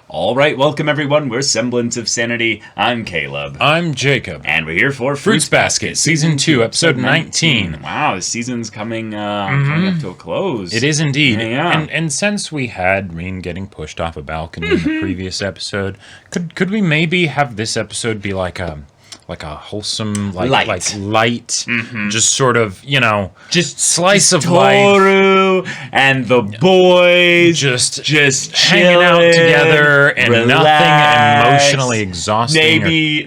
All right, welcome everyone. We're Semblance of Sanity. I'm Caleb. I'm Jacob. And we're here for Fruits Basket, Season 2, Episode 19. Wow, the season's coming up to a close. It is indeed. Yeah. And since we had Rin getting pushed off a balcony in the previous episode, could we maybe have this episode be like a wholesome, light, just sort of, just slice of life. Tohru and the boys just hanging out together and relax. Nothing emotionally exhausting. Maybe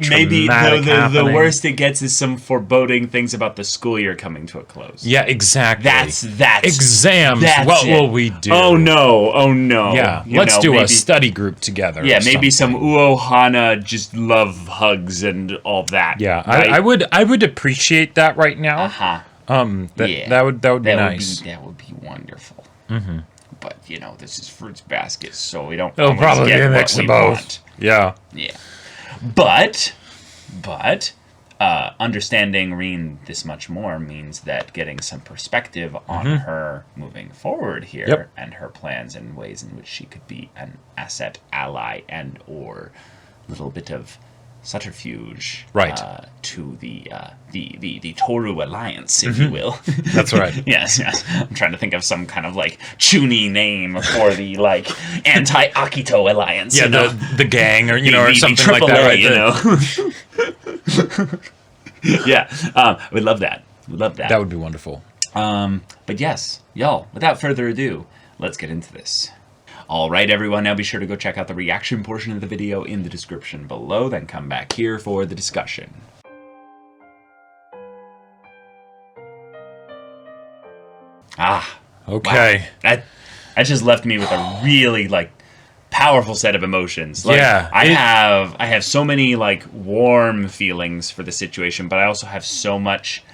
the worst it gets is some foreboding things about the school year coming to a close. Yeah, exactly. That's exams. What will we do? Oh no. Yeah, let's do a study group together. Yeah, maybe some Uohana just love hugs and all that. Yeah, right? I would appreciate that right now. That would be nice. That would be wonderful. Mm-hmm. But this is Fruits Basket, so we don't. It'll probably be a mix of both. Want. Yeah. But understanding Rin this much more means that getting some perspective on her moving forward here and her plans and ways in which she could be an asset, ally, and or little bit of subterfuge to the Tohru alliance, if you will. That's right. yes. I'm trying to think of some kind of chuny name for the anti-Akito alliance. Yeah, the gang or or something like that. Yeah, we'd love that. That would be wonderful. But yes, y'all, without further ado, let's get into this. All right, everyone, now be sure to go check out the reaction portion of the video in the description below, then come back here for the discussion. Okay. Wow. That just left me with a really, powerful set of emotions. I have so many, warm feelings for the situation, but I also have so much,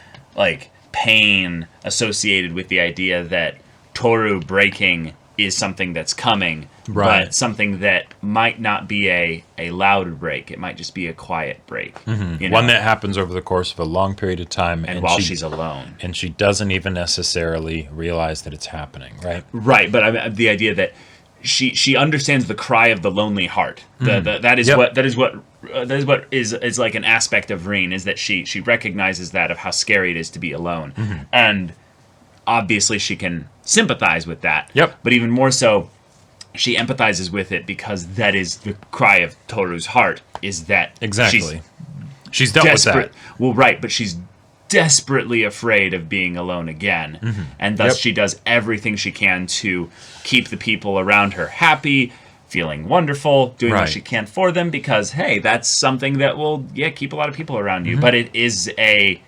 pain associated with the idea that Tohru breaking is something that's coming, but something that might not be a loud break. It might just be a quiet break. Mm-hmm. One that happens over the course of a long period of time. And while she's alone. And she doesn't even necessarily realize that it's happening, right? Right, but the idea that she understands the cry of the lonely heart. That is what is like an aspect of Rin, is that she recognizes that of how scary it is to be alone. Mm-hmm. And obviously she can sympathize with that. Yep. But even more so, she empathizes with it because that is the cry of Toru's heart, is that she's dealt with that. Well, right, but she's desperately afraid of being alone again. Mm-hmm. And thus she does everything she can to keep the people around her happy, feeling wonderful, doing what she can for them, because, hey, that's something that will keep a lot of people around you. Mm-hmm. But it is a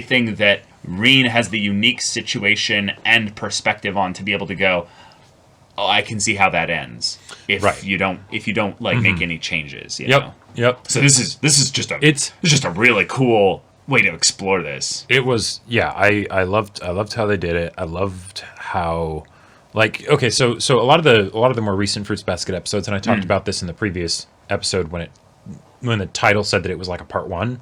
thing that Rin has the unique situation and perspective on to be able to go, oh, I can see how that ends if you don't make any changes. You know? Yep. So this is just a really cool way to explore this. It was I loved how they did it. I loved how so a lot of the more recent Fruits Basket episodes, and I talked about this in the previous episode when the title said that it was like a part 1,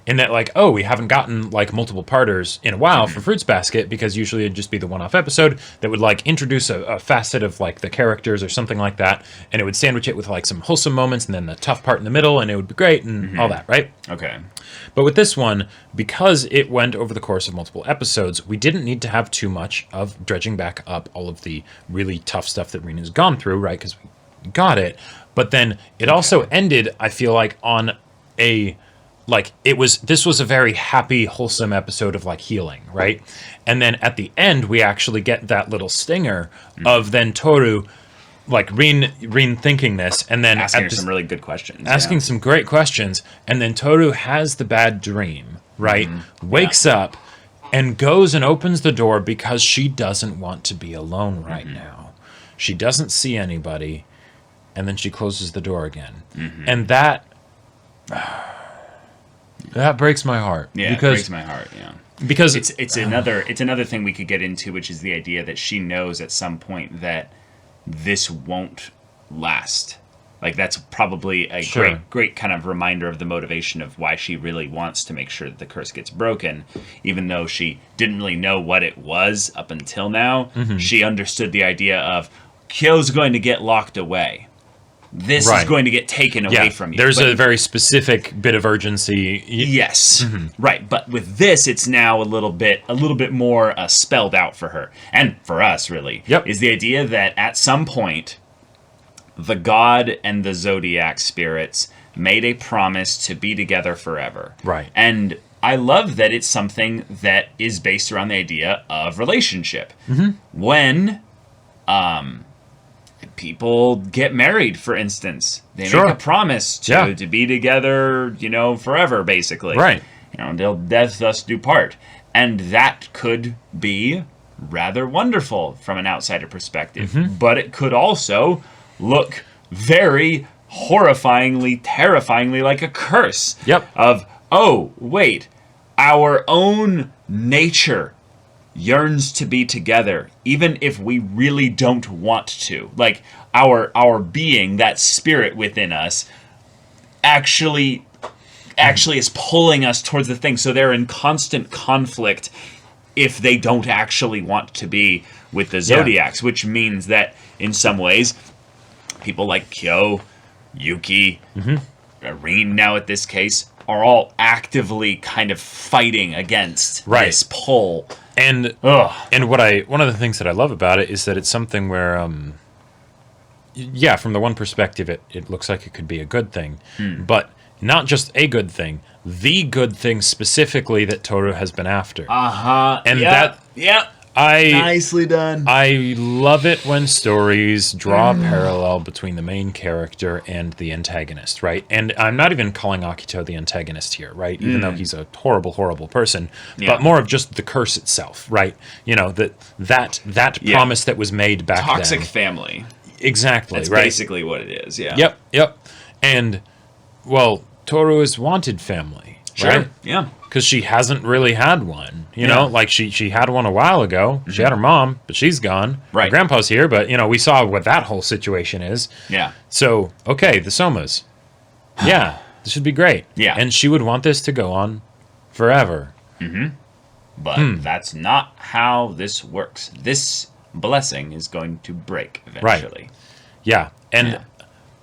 in that we haven't gotten multiple parters in a while for Fruits Basket, because usually it'd just be the one-off episode that would introduce a facet of the characters or something like that, and it would sandwich it with some wholesome moments and then the tough part in the middle, and it would be great and all that, right? Okay. But with this one, because it went over the course of multiple episodes, we didn't need to have too much of dredging back up all of the really tough stuff that Rin has gone through, right? Because we got it. But then it also ended, I feel on a this was a very happy, wholesome episode of healing, right? And then at the end, we actually get that little stinger of then Tohru, Rin thinking this, and then asking some really good questions, asking some great questions, and then Tohru has the bad dream, right? Wakes up and goes and opens the door because she doesn't want to be alone right now. She doesn't see anybody, and then she closes the door again, and that. That breaks my heart. Yeah, it breaks my heart. Yeah, because it's another thing we could get into, which is the idea that she knows at some point that this won't last. That's probably a great kind of reminder of the motivation of why she really wants to make sure that the curse gets broken, even though she didn't really know what it was up until now. She understood the idea of, Kyo's going to get locked away. This is going to get taken away from you. There's a very specific bit of urgency. Yes, right. But with this, it's now a little bit more spelled out for her, and for us, really. Is the idea that at some point, the god and the zodiac spirits made a promise to be together forever. Right. And I love that it's something that is based around the idea of relationship. When people get married, for instance, they make a promise to be together, forever, basically. Right. Till death us do part. And that could be rather wonderful from an outsider perspective. But it could also look very horrifyingly, terrifyingly like a curse. Of, oh, wait, our own nature yearns to be together, even if we really don't want to. Like, our being, that spirit within us, actually is pulling us towards the thing. So they're in constant conflict if they don't actually want to be with the Zodiacs, which means that in some ways, people like Kyo, Yuki, Rin now at this case, are all actively kind of fighting against this pull. And one of the things that I love about it is that it's something where, from the one perspective, it looks like it could be a good thing, but not just a good thing, the good thing specifically that Tohru has been after. And nicely done. I love it when stories draw a parallel between the main character and the antagonist, right? And I'm not even calling Akito the antagonist here, right? Even though he's a horrible, horrible person, but more of just the curse itself, right? That promise that was made back then. Toxic family. Exactly, That's right? basically what it is, Yep. And, well, Tohru is wanted family, right? Yeah. Because she hasn't really had one, you know? Like, she had one a while ago. She had her mom, but she's gone. Right. Her grandpa's here, but, we saw what that whole situation is. Yeah. So, okay, the Somas. Yeah, this should be great. Yeah. And she would want this to go on forever. But that's not how this works. This blessing is going to break eventually. Right. Yeah. And,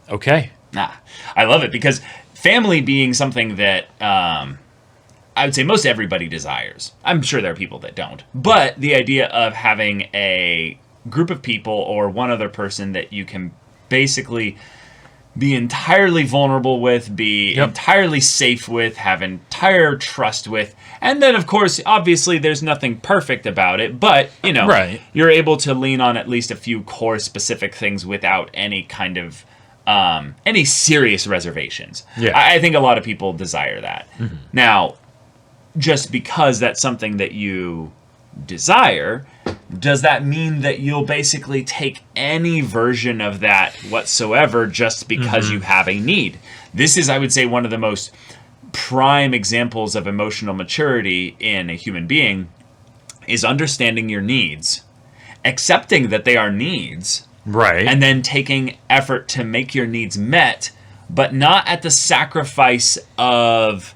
okay. I love it because family being something that I would say most everybody desires. I'm sure there are people that don't. But the idea of having a group of people or one other person that you can basically be entirely vulnerable with, be entirely safe with, have entire trust with, and then, of course, obviously there's nothing perfect about it, but, you're able to lean on at least a few core specific things without any kind of any serious reservations. I think a lot of people desire that. Now, just because that's something that you desire, does that mean that you'll basically take any version of that whatsoever just because you have a need? This is, I would say, one of the most prime examples of emotional maturity in a human being is understanding your needs, accepting that they are needs, right, and then taking effort to make your needs met, but not at the sacrifice of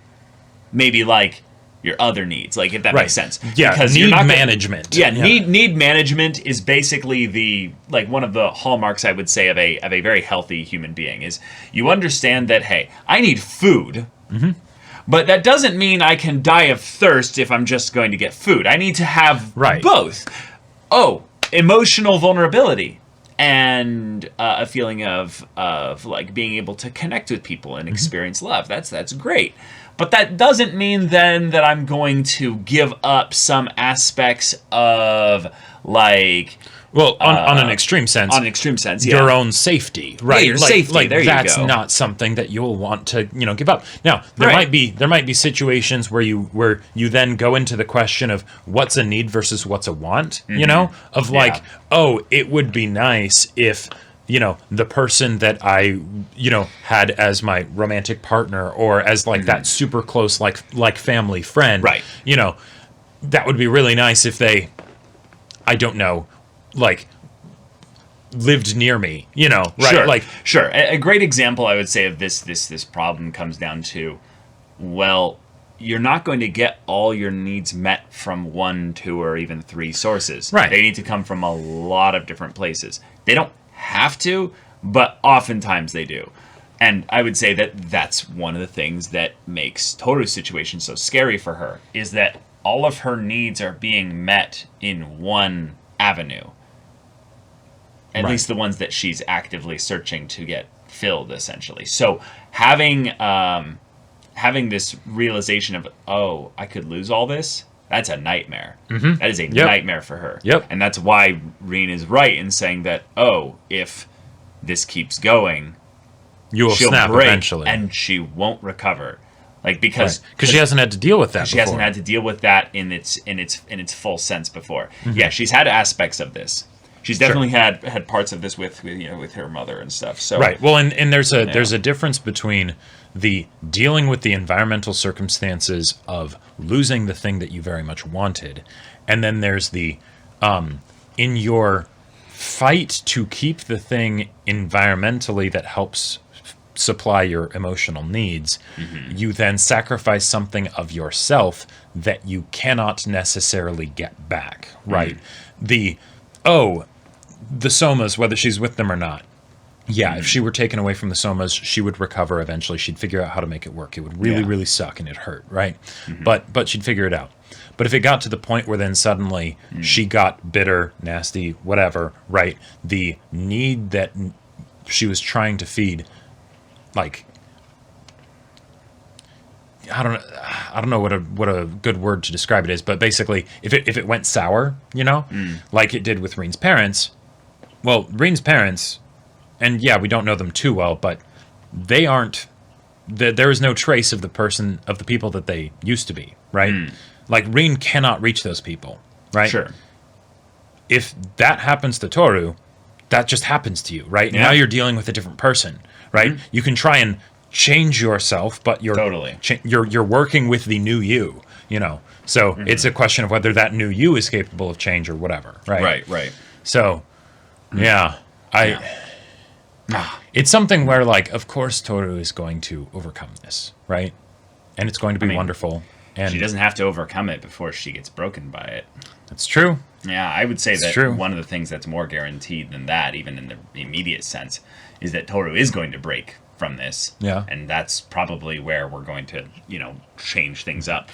maybe like your other needs, like if that makes sense. Yeah, because need management. Need management is basically the one of the hallmarks I would say of a very healthy human being is you understand that, hey, I need food, but that doesn't mean I can die of thirst if I'm just going to get food. I need to have both. Oh, emotional vulnerability and a feeling of like being able to connect with people and experience love. That's great. But that doesn't mean then that I'm going to give up some aspects of like... Well, on an extreme sense. On an extreme sense, your own safety, right? Yeah, your safety, there you go. That's not something that you'll want to, give up. Now, there might be situations where you then go into the question of what's a need versus what's a want, of like, oh, it would be nice if the person that I, had as my romantic partner or as like that super close, like family friend, right? That would be really nice if they, I don't know, like lived near me, right? Sure. A great example I would say of this problem comes down to, well, you're not going to get all your needs met from 1, 2, or even 3 sources. Right. They need to come from a lot of different places. They don't have to, but oftentimes they do. And I would say that that's one of the things that makes Tohru's situation so scary for her, is that all of her needs are being met in one avenue. At least the ones that she's actively searching to get filled, essentially. So having this realization of, oh, I could lose all this, that's a nightmare. That is a nightmare for her. And that's why Rin is right in saying that, oh, if this keeps going, she'll snap break eventually, and she won't recover. Like, because she hasn't had to deal with that before. She hasn't had to deal with that in its full sense before. Yeah, she's had aspects of this. She's definitely had parts of this with her mother and stuff. So well, and there's a difference between the dealing with the environmental circumstances of losing the thing that you very much wanted, and then there's the in your fight to keep the thing environmentally that helps supply your emotional needs, you then sacrifice something of yourself that you cannot necessarily get back, right? The Somas, whether she's with them or not, if she were taken away from the Somas, she would recover eventually. She'd figure out how to make it work. It would really, really suck and it hurt, right? But she'd figure it out. But if it got to the point where then suddenly she got bitter, nasty, whatever, right? The need that she was trying to feed, like, I don't know what a good word to describe it is, but basically, if it went sour, like it did with Rin's parents. Well, Rin's parents, and we don't know them too well, but they aren't. There is no trace of the people that they used to be, right? Like, Rin cannot reach those people, right? Sure. If that happens to Tohru, that just happens to you, right? Now you're dealing with a different person, right? You can try and change yourself, but you're you're working with the new you, So it's a question of whether that new you is capable of change or whatever, right? Right. So, it's something where, like, of course Tohru is going to overcome this, right? And it's going to be wonderful. And she doesn't have to overcome it before she gets broken by it. That's true. Yeah, I would say one of the things that's more guaranteed than that, even in the immediate sense, is that Tohru is going to break from this. Yeah. And that's probably where we're going to, change things up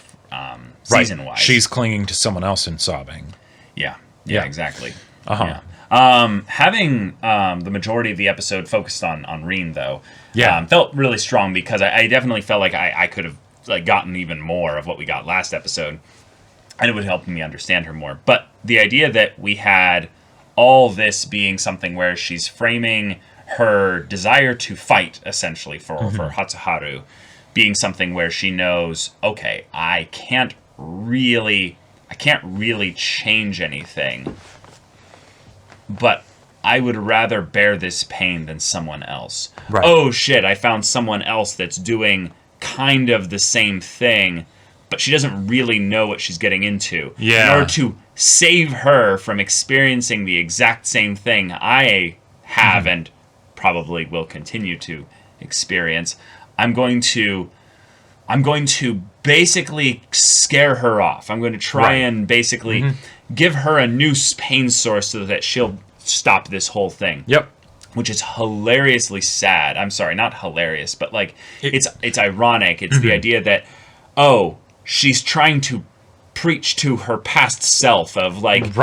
season-wise. She's clinging to someone else and sobbing. Yeah, exactly. Having the majority of the episode focused on Rin, though, felt really strong, because I definitely felt like I could have gotten even more of what we got last episode, and it would help me understand her more. But the idea that we had all this being something where she's framing her desire to fight, essentially, for Hatsuharu, being something where she knows, okay, I can't really change anything, but I would rather bear this pain than someone else. Right. Oh shit, I found someone else that's doing kind of the same thing, but she doesn't really know what she's getting into. In order to save her from experiencing the exact same thing I have and probably will continue to experience, I'm going to basically scare her off. I'm going to try and basically give her a new pain source so that she'll stop this whole thing. Yep. Which is hilariously sad. I'm sorry, not hilarious, but like it's ironic. It's the idea that, oh, she's trying to preach to her past self of like,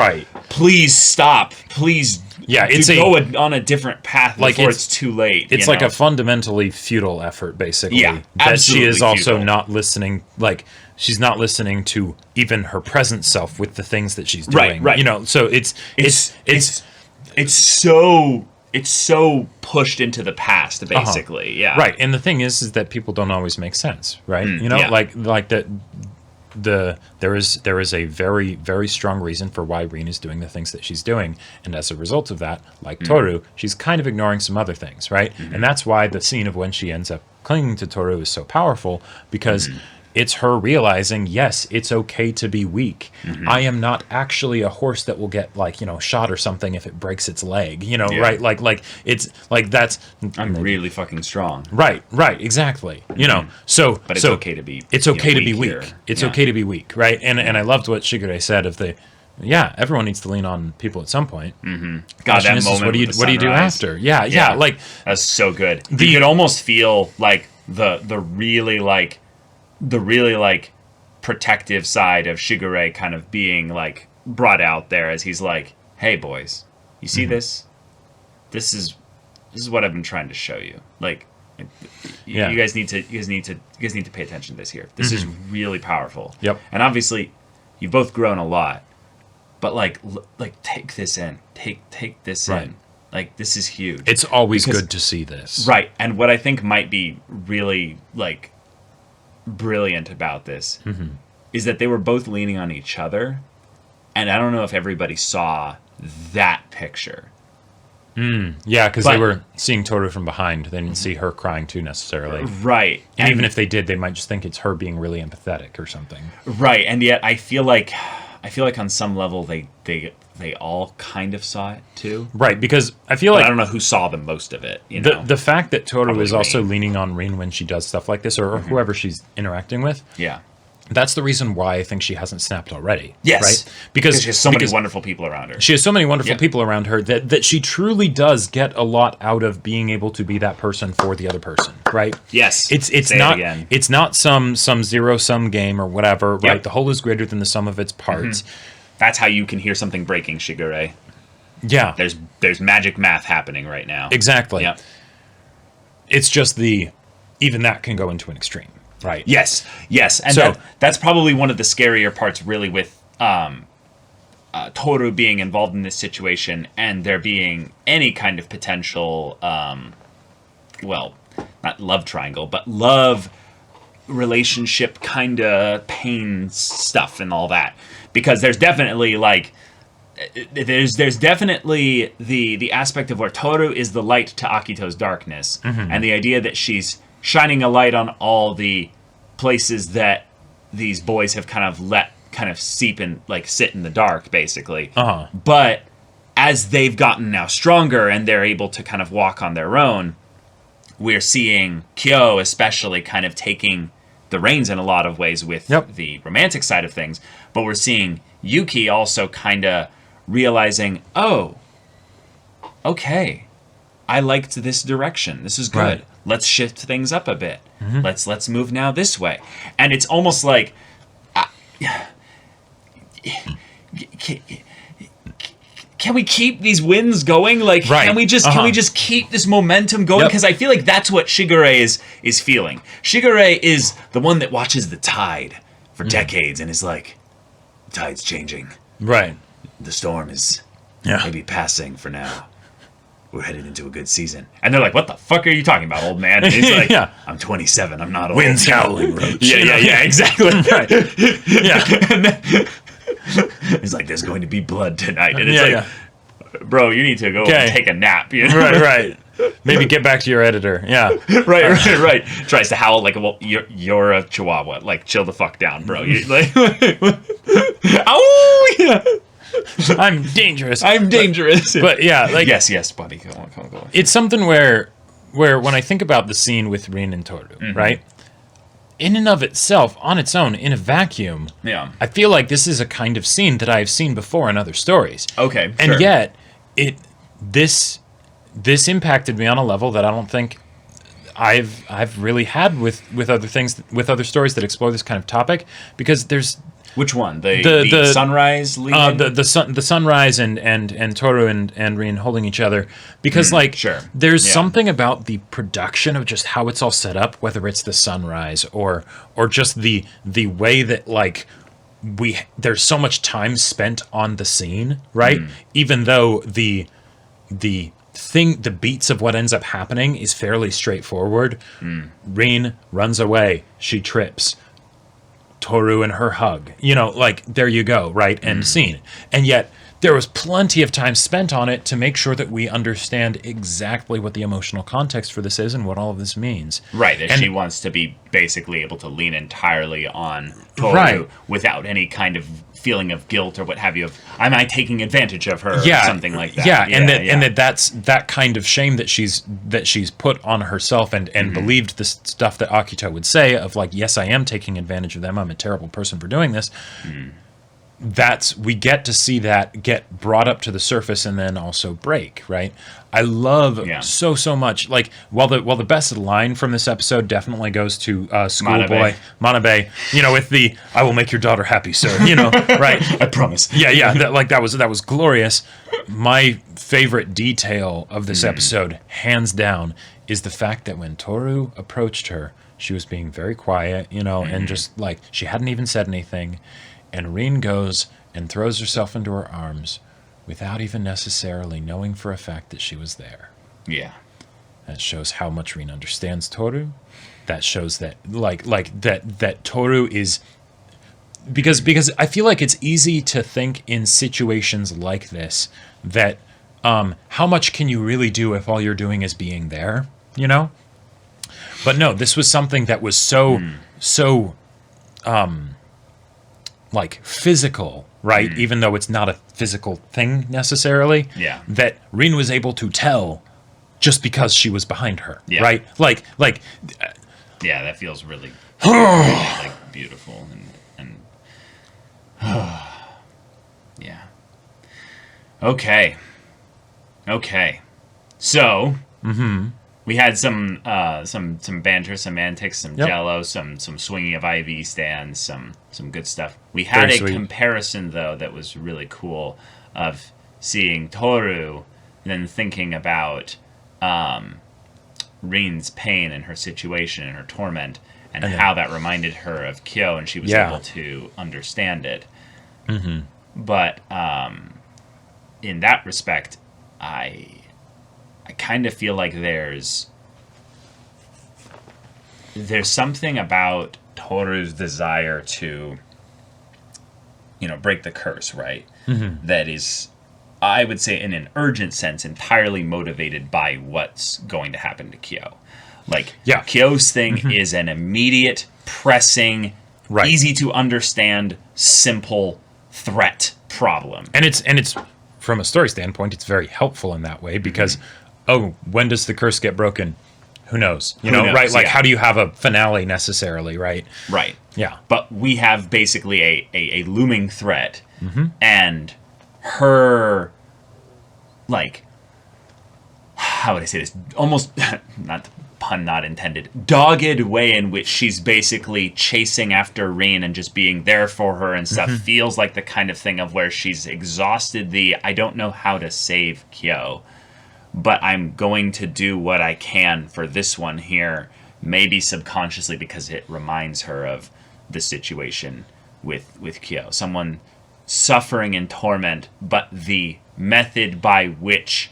please stop, please go on a different path before it's too late. It's like a fundamentally futile effort, basically. Yeah, that she is also not listening. Like, she's not listening to even her present self with the things that she's doing. Right. So it's so pushed into a basically. Yeah. Right. And the thing is that people don't always make sense, right? Like that. There is a very, very strong reason for why Rin is doing the things that she's doing, and as a result of that, like Tohru, she's kind of ignoring some other things, right? And that's why the scene of when she ends up clinging to Tohru is so powerful, because it's her realizing, yes, it's okay to be weak. I am not actually a horse that will get shot or something if it breaks its leg, right? Like it's like that's. I'm really fucking strong. Right, exactly. So but it's okay to be. It's okay to be weak. It's okay to be weak, right? And I loved what Shigure said of the yeah, everyone needs to lean on people at some point. Mm-hmm. God, that moment. What do you do after? Yeah. Like that's so good. You could almost feel like the really protective side of Shigure kind of being like brought out there as he's like, "Hey boys, you see this? This is what I've been trying to show you. Like, you guys need to pay attention to this here. This is really powerful. Yep. And obviously, you've both grown a lot, but like take this in. Take this in. Like, this is huge. It's always good to see this. Right. And what I think might be really like brilliant about this is that they were both leaning on each other, and I don't know if everybody saw that picture. Yeah, because they were seeing Tohru from behind. They didn't see her crying too necessarily. Right. And even if they did, they might just think it's her being really empathetic or something. Right. And yet I feel like on some level they all kind of saw it too. Right, because I feel like I don't know who saw the most of it. You know? The fact that Tohru Probably is also leaning on Rin when she does stuff like this, or whoever she's interacting with. Yeah. That's the reason why I think she hasn't snapped already. Yes. Right? Because she has so many wonderful people around her. She has so many wonderful people around her that she truly does get a lot out of being able to be that person for the other person, right? Yes. It's not some zero-sum game or whatever, right? The whole is greater than the sum of its parts. That's how you can hear something breaking, Shigure. Yeah. There's magic math happening right now. Exactly. Yeah. It's just even that can go into an extreme. Right. Yes. And that's probably one of the scarier parts, really, with Tohru being involved in this situation and there being any kind of potential, well, not love triangle, but love relationship kind of pain stuff and all that. Because there's definitely there's definitely the aspect of where Tohru is the light to Akito's darkness, and the idea that she's shining a light on all the places that these boys have kind of seep and like sit in the dark, basically. But as they've gotten now stronger and they're able to kind of walk on their own, we're seeing Kyo especially kind of taking the reins in a lot of ways with the romantic side of things. But we're seeing Yuki also kind of realizing, oh, okay, I liked this direction. This is good. Right. Let's shift things up a bit. Let's move now this way. And it's almost like, can we keep these wins going? Like, can we just keep this momentum going? Because I feel like that's what Shigure is feeling. Shigure is the one that watches the tide for decades and is like, the tide's changing. Right. The storm is maybe passing for now. We're headed into a good season. And they're like, what the fuck are you talking about, old man? And he's like, I'm 27, I'm not old. Wind's howling, Roach. Yeah, exactly. Right. And then he's like, there's going to be blood tonight. And it's bro, you need to go take a nap. You know? Right. Maybe get back to your editor. Yeah. Right. Tries to howl like, well, you're a chihuahua. Like, chill the fuck down, bro. You're like, oh, yeah. I'm dangerous. But yeah, like yes, buddy. Go on. It's something where when I think about the scene with Rin and Tohru, right? In and of itself, on its own, in a vacuum, I feel like this is a kind of scene that I've seen before in other stories. Okay, and yet this impacted me on a level that I don't think I've really had with other stories that explore this kind of topic, because there's. Which one? The sunrise lead? The sunrise and Tohru and Rin holding each other, because there's something about the production of just how it's all set up, whether it's the sunrise or just the way that there's so much time spent on the scene, right? Even though the beats of what ends up happening is fairly straightforward. Rin runs away, she trips. Tohru and her hug, there you go, right? End scene. And yet there was plenty of time spent on it to make sure that we understand exactly what the emotional context for this is and what all of this means. Right, that she wants to be basically able to lean entirely on Tohru without any kind of feeling of guilt or what have you, am I taking advantage of her or something like that. And that's that kind of shame that she's put on herself and believed the stuff that Akito would say of like, yes, I am taking advantage of them, I'm a terrible person for doing this. we get to see that get brought up to the surface and then also break, right? I love so much. Like, while the best line from this episode definitely goes to schoolboy Manabe, with the "I will make your daughter happy, sir," right? I promise. Yeah, that was glorious. My favorite detail of this episode, hands down, is the fact that when Tohru approached her, she was being very quiet, and just like she hadn't even said anything. And Rin goes and throws herself into her arms without even necessarily knowing for a fact that she was there. Yeah. That shows how much Rin understands Tohru. That shows that that Tohru is because I feel like it's easy to think in situations like this that how much can you really do if all you're doing is being there, But no, this was something that was so like physical, right? Even though it's not a physical thing necessarily. Yeah. That Rin was able to tell just because she was behind her, right? Like. Yeah, that feels really, really beautiful and yeah. Okay. So. We had some banter, some antics, some jello, some swinging of IV stands, some good stuff. We had Very a sweet comparison though that was really cool of seeing Tohru and then thinking about Rin's pain and her situation and her torment and how that reminded her of Kyo, and she was able to understand it. But in that respect, I kind of feel like there's something about Toru's desire to, break the curse, right? That is, I would say, in an urgent sense, entirely motivated by what's going to happen to Kyo. Like, Kyo's thing is an immediate, pressing, easy to understand, simple threat problem. And it's from a story standpoint, it's very helpful in that way because when does the curse get broken? Who knows? Who knows? Right? Like, how do you have a finale necessarily, right? Right. Yeah. But we have basically a looming threat, and her, like, how would I say this? Almost, not pun not intended, dogged way in which she's basically chasing after Rin and just being there for her and stuff feels like the kind of thing of where she's exhausted I don't know how to save Kyo, but I'm going to do what I can for this one here, maybe subconsciously because it reminds her of the situation with Kyo. Someone suffering in torment, but the method by which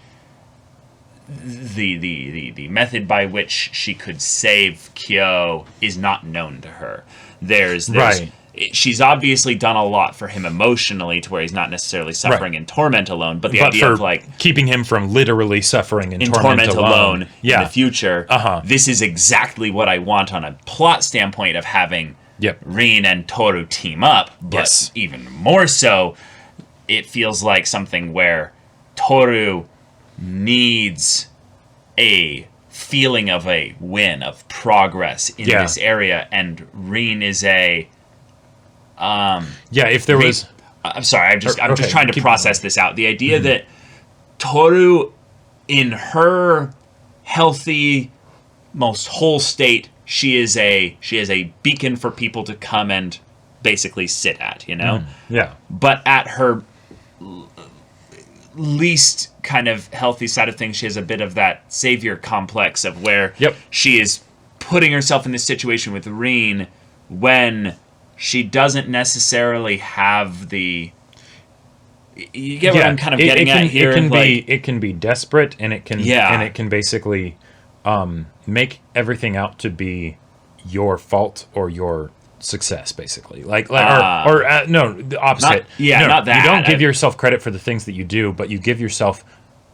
the method by which she could save Kyo is not known to her. There's she's obviously done a lot for him emotionally to where he's not necessarily suffering in torment alone, but the idea of like keeping him from literally suffering in torment alone in the future. This is exactly what I want on a plot standpoint of having Rin and Tohru team up, but even more so, it feels like something where Tohru needs a feeling of a win, of progress in this area, and Rin is if there was... I'm sorry, I'm just trying to process this out. The idea that Tohru, in her healthy, most whole state, she is a beacon for people to come and basically sit at, But at her least kind of healthy side of things, she has a bit of that savior complex of where she is putting herself in this situation with Rin when she doesn't necessarily have the... You get what I'm kind of getting at here? It can be desperate, and it can basically make everything out to be your fault or your success, basically. No, the opposite. Not that. You don't give yourself credit for the things that you do, but you give yourself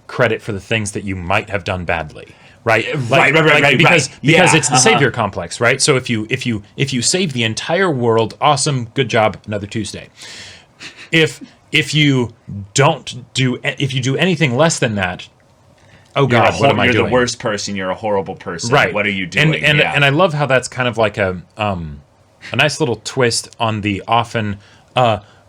credit for the things that you might have done badly. Right. Because it's the savior complex, right? So if you save the entire world, awesome, good job, another Tuesday. If you do anything less than that, oh God, what am I doing? You're the worst person. You're a horrible person. Right. What are you doing? And I love how that's kind of like a nice little twist on the often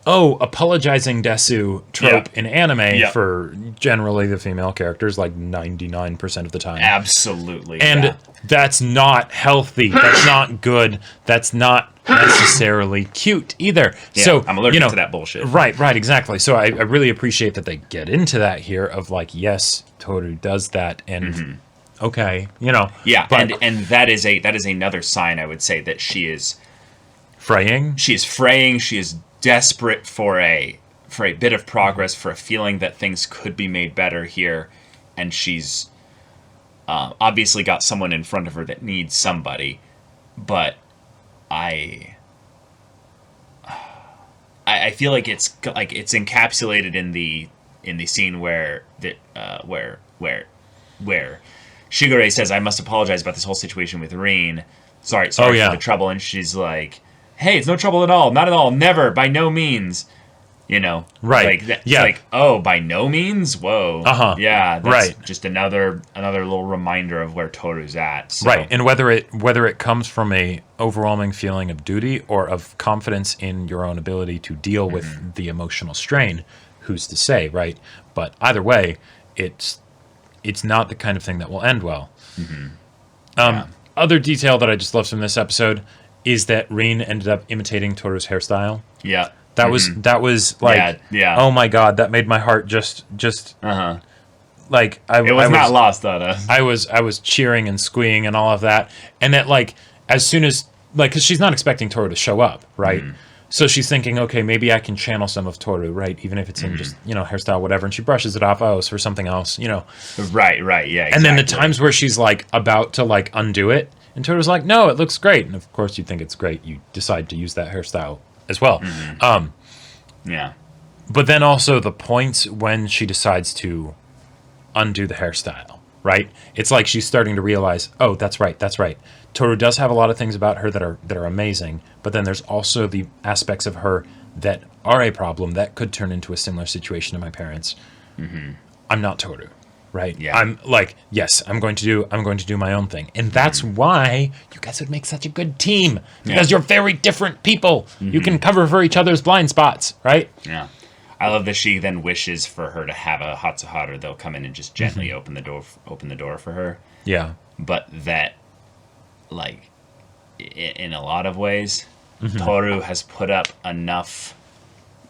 apologizing desu trope in anime Yep. for generally the female characters, like 99% of the time. Absolutely. And that's not healthy. That's not good. That's not necessarily cute either. Yeah, so I'm allergic to that bullshit. Right, exactly. So I really appreciate that they get into that here of like, yes, Tohru does that, and okay, Yeah, but and that is another sign, I would say, that she is fraying. She is fraying. She is desperate for a bit of progress, for a feeling that things could be made better here, and she's obviously got someone in front of her that needs somebody, but I feel like it's encapsulated in the scene where Shigure says, "I must apologize about this whole situation with Rin. Sorry for the trouble," and she's like, "Hey, it's no trouble at all. Not at all. Never. By no means." Right? It's like, oh, by no means. Whoa. Yeah. That's just another little reminder of where Toru's at. So. Right, and whether it comes from a overwhelming feeling of duty or of confidence in your own ability to deal with the emotional strain, who's to say, right? But either way, it's not the kind of thing that will end well. Other detail that I just loved from this episode is that Rin ended up imitating Toru's hairstyle. Yeah. That was like, oh my god, that made my heart just like it was not lost on us. I was cheering and squeeing and all of that, and that like as soon as like because she's not expecting Tohru to show up, right? So she's thinking, okay, maybe I can channel some of Tohru, right? Even if it's in just hairstyle, whatever. And she brushes it off. Oh, it's for something else, Right, yeah. Exactly. And then the times where she's like about to like undo it, and Tohru's like, no, it looks great. And of course, you think it's great. You decide to use that hairstyle as well. Yeah. But then also the points when she decides to undo the hairstyle, right? It's like she's starting to realize, oh, that's right. Tohru does have a lot of things about her that are amazing, but then there's also the aspects of her that are a problem that could turn into a similar situation to my parents. I'm not Tohru, right? Yeah. I'm like, yes, I'm going to do my own thing. And that's why you guys would make such a good team, because you're very different people. You can cover for each other's blind spots, right? Yeah. I love that she then wishes for her to have a Hatsuharu. They'll come in and just gently open the door for her. Yeah. But that, like, in a lot of ways, Tohru has put up enough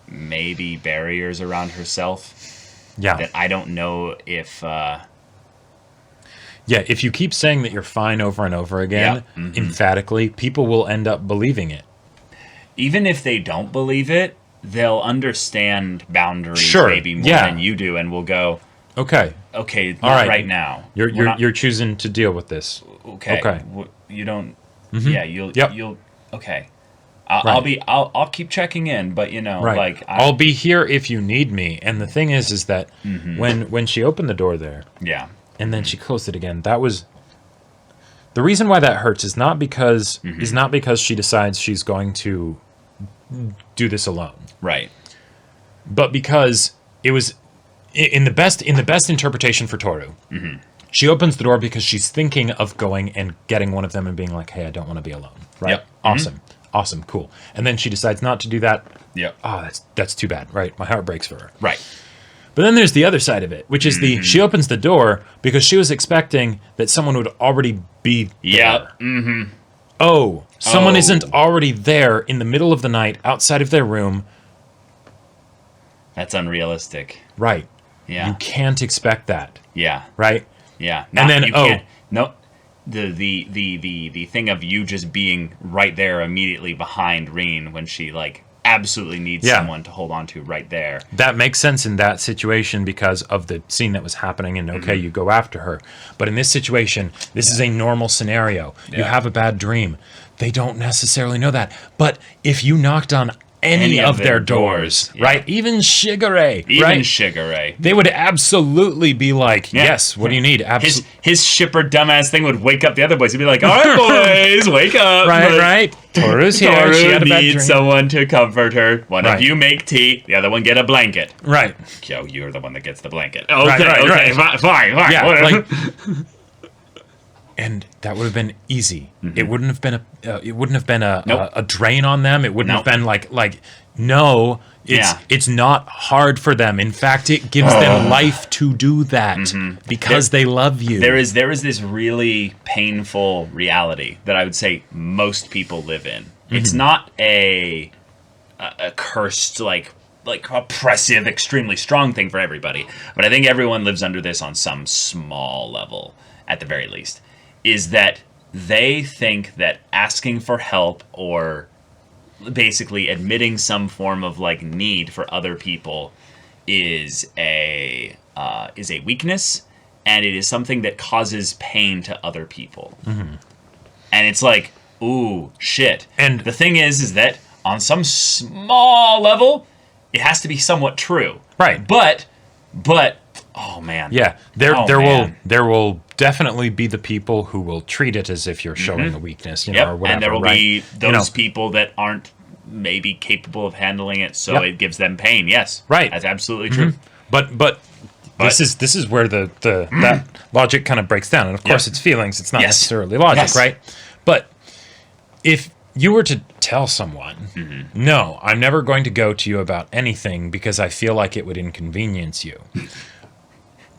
maybe barriers around herself that I don't know if... if you keep saying that you're fine over and over again, emphatically, people will end up believing it. Even if they don't believe it, they'll understand boundaries maybe more than you do, and will go, okay, not right now. You're choosing to deal with this. Okay. You don't. Yeah. You'll. Okay. I'll keep checking in, but like I'll be here if you need me. And the thing is that when she opened the door there, and then she closed it again, that was the reason why that hurts. Is not because she decides she's going to do this alone, right? But because it was in the best interpretation for Tohru. She opens the door because she's thinking of going and getting one of them and being like, "Hey, I don't want to be alone." Right? Yep. Awesome, cool. And then she decides not to do that. Yeah. That's too bad. Right? My heart breaks for her. Right. But then there's the other side of it, which is she opens the door because she was expecting that someone would already be there. Yep. Oh, someone isn't already there in the middle of the night outside of their room. That's unrealistic. Right. Yeah. You can't expect that. Yeah. Right? Yeah. And then the thing of you just being right there immediately behind Rin when she like absolutely needs someone to hold on to right there. That makes sense in that situation because of the scene that was happening, and you go after her. But in this situation, this is a normal scenario. You have a bad dream. They don't necessarily know that. But if you knocked on any of their doors, right? Even Shigure, they would absolutely be like, yes, what do you need? His shipper dumbass thing would wake up the other boys. He'd be like, all right, boys, wake up. Right. Tohru's here. Tohru she had a bad dream. needs someone to comfort her. One of you make tea, the other one get a blanket. Right. Yo, you're the one that gets the blanket. Okay, fine. Yeah, whatever. And that would have been easy. Mm-hmm. It wouldn't have been a Nope. a drain on them. It wouldn't Nope. have been like no, it's not hard for them. In fact, it gives them life to do that because they love you. There is this really painful reality that I would say most people live in. It's not a cursed like oppressive, extremely strong thing for everybody, but I think everyone lives under this on some small level, at the very least. Is that they think that asking for help or basically admitting some form of like need for other people is a weakness, and it is something that causes pain to other people. And it's like, ooh, shit. And the thing is that on some small level, it has to be somewhat true, right? But oh man, yeah, there will definitely be the people who will treat it as if you're showing a weakness, or whatever. And there will right? be those people that aren't maybe capable of handling it, so it gives them pain. Yes, right. That's absolutely true. But this is where the that logic kind of breaks down, and of course it's feelings. It's not necessarily logic, right? But if you were to tell someone, no, I'm never going to go to you about anything because I feel like it would inconvenience you.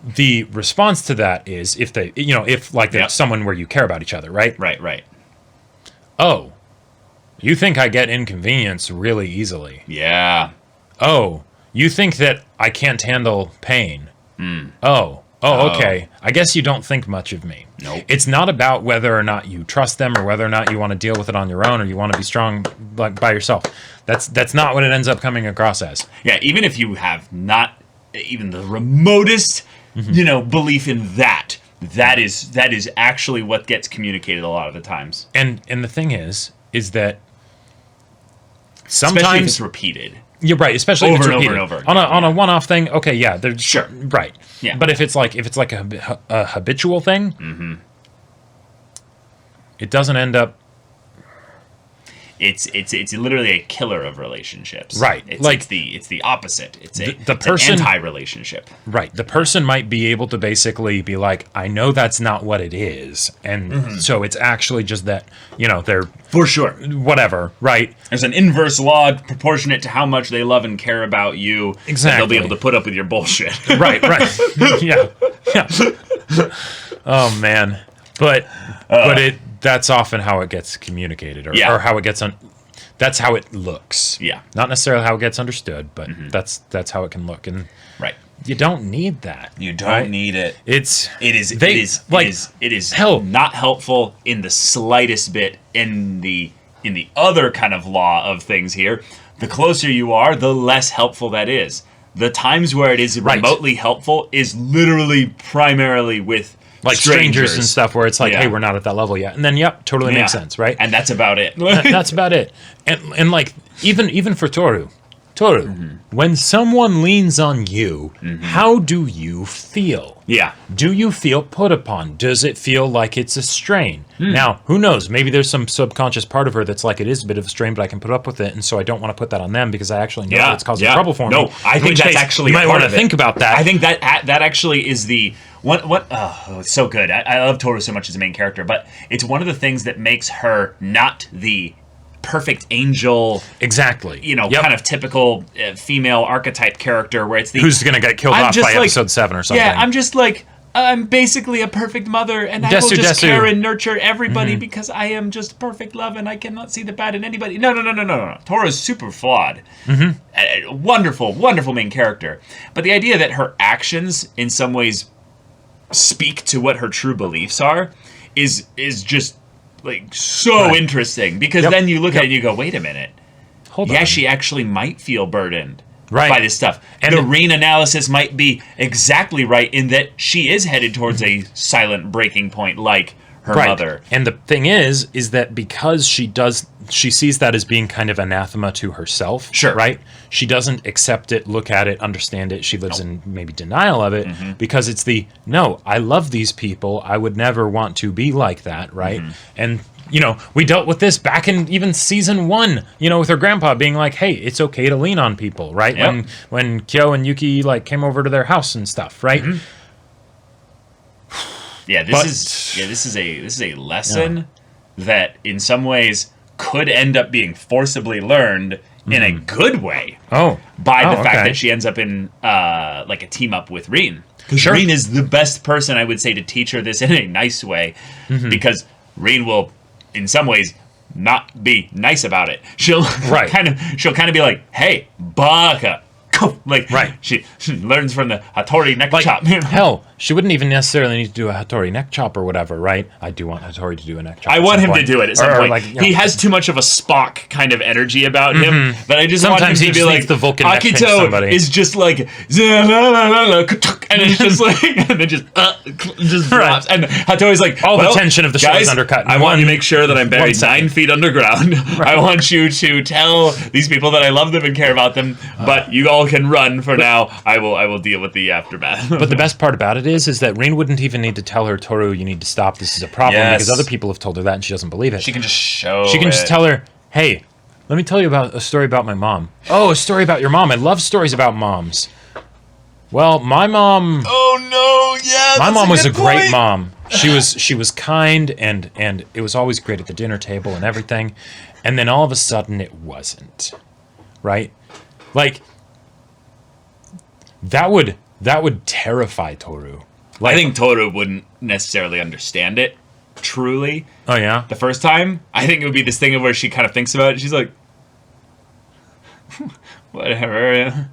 The response to that is if they, if like there's someone where you care about each other, right? Right. Oh, you think I get inconvenienced really easily? Yeah. Oh, you think that I can't handle pain? Oh, okay. I guess you don't think much of me. Nope. It's not about whether or not you trust them or whether or not you want to deal with it on your own or you want to be strong like by yourself. That's not what it ends up coming across as. Yeah, even if you have not even the remotest, belief in that is actually what gets communicated a lot of the times. And the thing is that sometimes especially if it's repeated. You're right, especially over if it's and repeated. over. On a one-off thing, okay, yeah, there's sure, right, yeah. But if it's like a habitual thing, it doesn't end up. It's literally a killer of relationships. Right, it's the opposite. It's the person, an anti-relationship. Right, the person might be able to basically be like, I know that's not what it is, and so it's actually just that they're for sure whatever. Right, there's an inverse law proportionate to how much they love and care about you. Exactly, they'll be able to put up with your bullshit. right, yeah. Oh man, but that's often how it gets communicated, or how it gets that's how it looks. Yeah, not necessarily how it gets understood, but that's how it can look. And you don't need that. You don't need it. It is hell, not helpful in the slightest bit. In the other kind of law of things here, the closer you are, the less helpful that is. The times where it is remotely helpful is literally primarily with like strangers and stuff, where it's like, hey, we're not at that level yet, and then totally makes sense, right? And that's about it. That's about it. And like even for Tohru, when someone leans on you, how do you feel? Yeah. Do you feel put upon? Does it feel like it's a strain? Now, who knows? Maybe there's some subconscious part of her that's like, it is a bit of a strain, but I can put up with it, and so I don't want to put that on them because I actually know it's causing trouble for me. No, I think that's actually you might want to think about that. I think that actually is the it's so good. I love Tohru so much as a main character, but it's one of the things that makes her not the perfect angel, exactly. Kind of typical female archetype character where it's the who's going to get killed off by episode 7 or something. Yeah, I'm just like, I'm basically a perfect mother, and I will just care and nurture everybody because I am just perfect love, and I cannot see the bad in anybody. No. Tohru is super flawed. A wonderful, wonderful main character, but the idea that her actions in some ways speak to what her true beliefs are is just like so interesting, because then you look at it and you go, wait a minute, hold on. She actually might feel burdened by this stuff, and the Rin analysis might be exactly right in that she is headed towards a silent breaking point like her mother. And the thing is that because she sees that as being kind of anathema to herself. Sure. Right? She doesn't accept it, look at it, understand it. She lives in maybe denial of it because it's no, I love these people. I would never want to be like that, right? And, we dealt with this back in even season 1, with her grandpa being like, hey, it's okay to lean on people, right? When Kyo and Yuki, came over to their house and stuff, right? Yeah, this is a lesson that in some ways could end up being forcibly learned in a good way. By the fact that she ends up in like a team up with Rin. Because Rin is the best person, I would say, to teach her this in a nice way. Because Rin will, in some ways, not be nice about it. She'll kind of be like, "Hey, baka." Like, she learns from the Hattori neck chop. Hell, she wouldn't even necessarily need to do a Hattori neck chop or whatever, right? I do want Hattori to do a neck chop. I want him to do it at some point. Like, he has too much of a Spock kind of energy about him that I just want him to be like, the Vulcan Akito is just like, and it's just like, and then just drops. And Hattori's like, all the tension of the show is undercut. I want to make sure that I'm buried 9 feet underground. I want you to tell these people that I love them and care about them, but you all can run for now. I will deal with the aftermath. But the best part about it is that Rin wouldn't even need to tell her, Tohru, you need to stop. This is a problem, because other people have told her that and she doesn't believe it. She can just show She can just tell her, hey, let me tell you about a story about my mom. Oh, a story about your mom. I love stories about moms. Well, my mom... Oh, no, yeah, my mom was a great mom. She was kind, and it was always great at the dinner table and everything. And then all of a sudden, it wasn't. Right? Like... That would terrify Tohru. Like, I think Tohru wouldn't necessarily understand it, truly. Oh, yeah? The first time, I think it would be this thing of where she kind of thinks about it. She's like, whatever.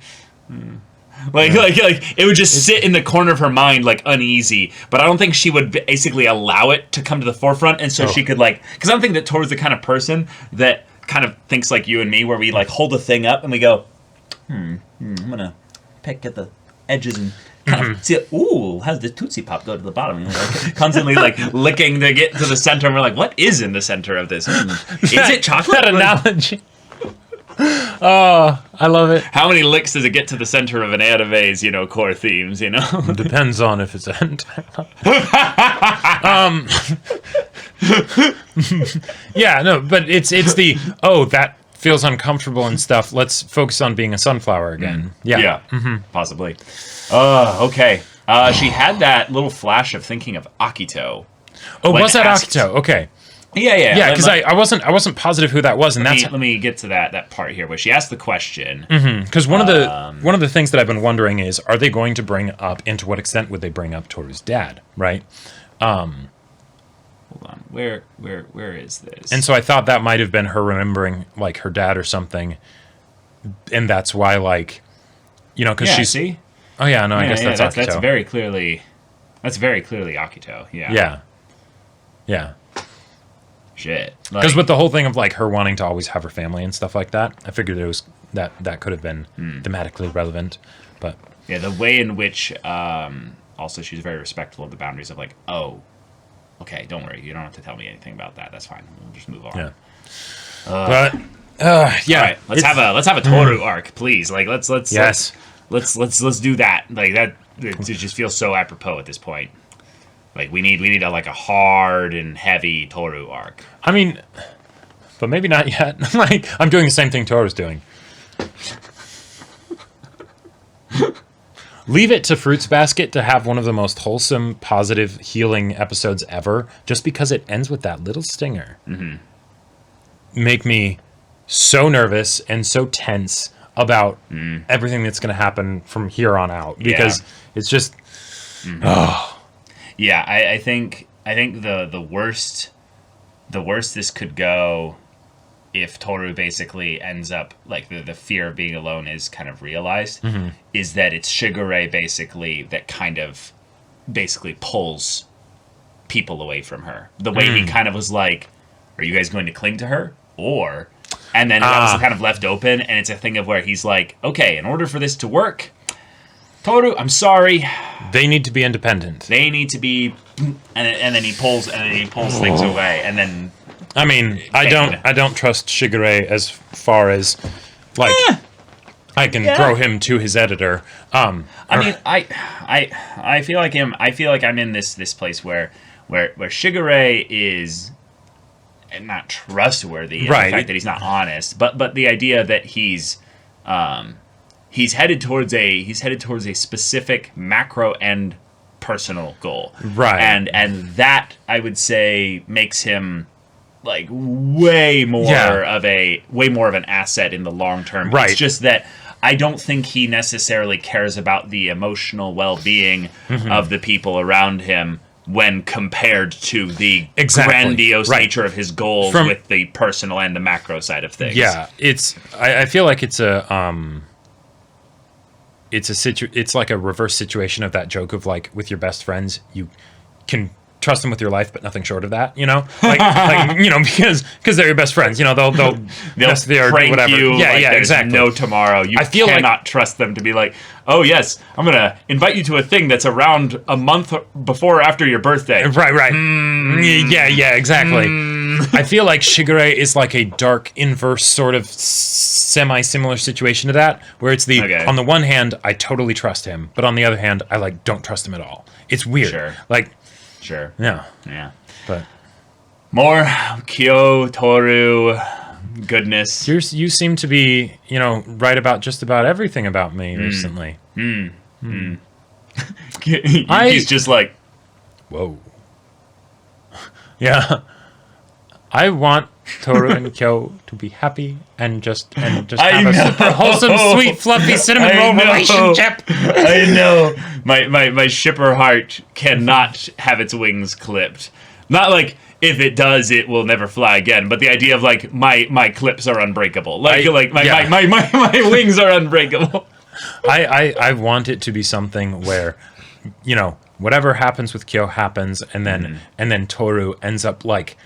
Like it would just sit in the corner of her mind, like, uneasy. But I don't think she would basically allow it to come to the forefront. And so she could, like... Because I don't think that Tohru's the kind of person that kind of thinks like you and me, where we, like, hold a thing up and we go, I'm going to... pick at the edges and kind of see, ooh, how's the Tootsie Pop go to the bottom? You know, like, constantly like licking to get to the center, and we're like, what is in the center of this? Is it chocolate? That analogy. Oh, I love it. How many licks does it get to the center of an anime's, core themes, Depends on if it's yeah, no, but it's the, that feels uncomfortable and stuff. Let's focus on being a sunflower again. Yeah. Possibly. Okay. She had that little flash of thinking of Akito. Oh, was that Akito? Okay. Yeah. Because I wasn't positive who that was, and let me get to that part here where she asked the question. Because one of the things that I've been wondering is, are they going to bring up, and to what extent would they bring up Toru's dad? Right. Hold on, where is this? And so I thought that might have been her remembering, like, her dad or something, and that's why, like, because she's... See? Oh yeah, no, I guess that's Akito. That's very clearly Akito. Yeah. Shit. Because with the whole thing of, like, her wanting to always have her family and stuff like that, I figured it was that could have been thematically relevant, but yeah, the way in which also she's very respectful of the boundaries of, like, okay, don't worry. You don't have to tell me anything about that. That's fine. We'll just move on. Yeah. All right, let's have a Tohru arc, please. Like, let's do that. Like, that it just feels so apropos at this point. Like, we need a hard and heavy Tohru arc. I mean, but maybe not yet. Like, I'm doing the same thing Tohru's doing. Leave it to Fruits Basket to have one of the most wholesome, positive, healing episodes ever, just because it ends with that little stinger. Make me so nervous and so tense about everything that's going to happen from here on out, because it's just... Yeah, I think the worst this could go, if Tohru basically ends up, like, the fear of being alone is kind of realized, is that it's Shigure basically that kind of basically pulls people away from her. The way he kind of was like, are you guys going to cling to her? Or... And then that was kind of left open, and it's a thing of where he's like, okay, in order for this to work, Tohru, I'm sorry. They need to be independent. They need to be... And then he pulls things away, and then... I mean, I don't trust Shigure as far as, like, I can throw him to his editor. I feel like I'm in this place where Shigure is not trustworthy. Right. The fact that he's not honest, but the idea that he's headed towards a specific macro end personal goal. Right. And that, I would say, makes him like way more of an asset in the long term. Right. It's just that I don't think he necessarily cares about the emotional well-being of the people around him when compared to the grandiose nature of his goals with the personal and the macro side of things. Yeah, I feel like it's like a reverse situation of that joke of like with your best friends, you can trust them with your life, but nothing short of that, you know, like you know, because they're your best friends, you know, they'll prank whatever. You, yeah, like yeah, exactly. No tomorrow. You I feel cannot trust them to be like, oh yes, I'm gonna invite you to a thing that's around a month before or after your birthday. Right. Yeah, exactly. I feel like Shigure is like a dark inverse sort of semi-similar situation to that, where it's on the one hand, I totally trust him, but on the other hand, I like don't trust him at all. It's weird. Sure. Like, sure. Yeah. But more Kyo Tohru goodness. You seem to be, you know, right about just about everything about me recently. He's just like, whoa. Yeah. I want Tohru and Kyo to be happy and just have a super wholesome, sweet, fluffy cinnamon roll relationship. I know. My shipper heart cannot have its wings clipped. Not like if it does, it will never fly again. But the idea of like my clips are unbreakable. My wings are unbreakable. I want it to be something where, you know, whatever happens with Kyo happens, and then Tohru ends up like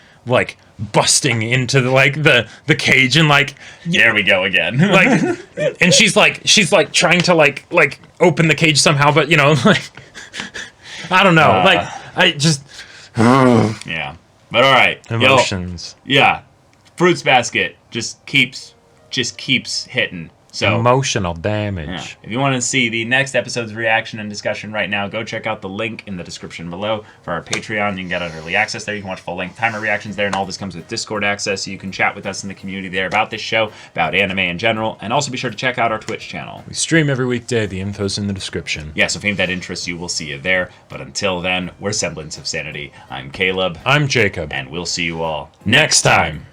busting into the cage and like there we go again. Like, and she's like trying to like open the cage somehow, but you know, like I don't know, like I just yeah. But all right, emotions. Yeah, Fruits Basket just keeps hitting. So emotional damage. Yeah. If you want to see the next episode's reaction and discussion right now, go check out the link in the description below for our Patreon. You can get early access there. You can watch full-length timer reactions there, and all this comes with Discord access, so you can chat with us in the community there about this show, about anime in general, and also be sure to check out our Twitch channel. We stream every weekday. The info's in the description. Yeah, so if any of that interests you, we'll see you there. But until then, we're Semblance of Sanity. I'm Caleb. I'm Jacob. And we'll see you all next time.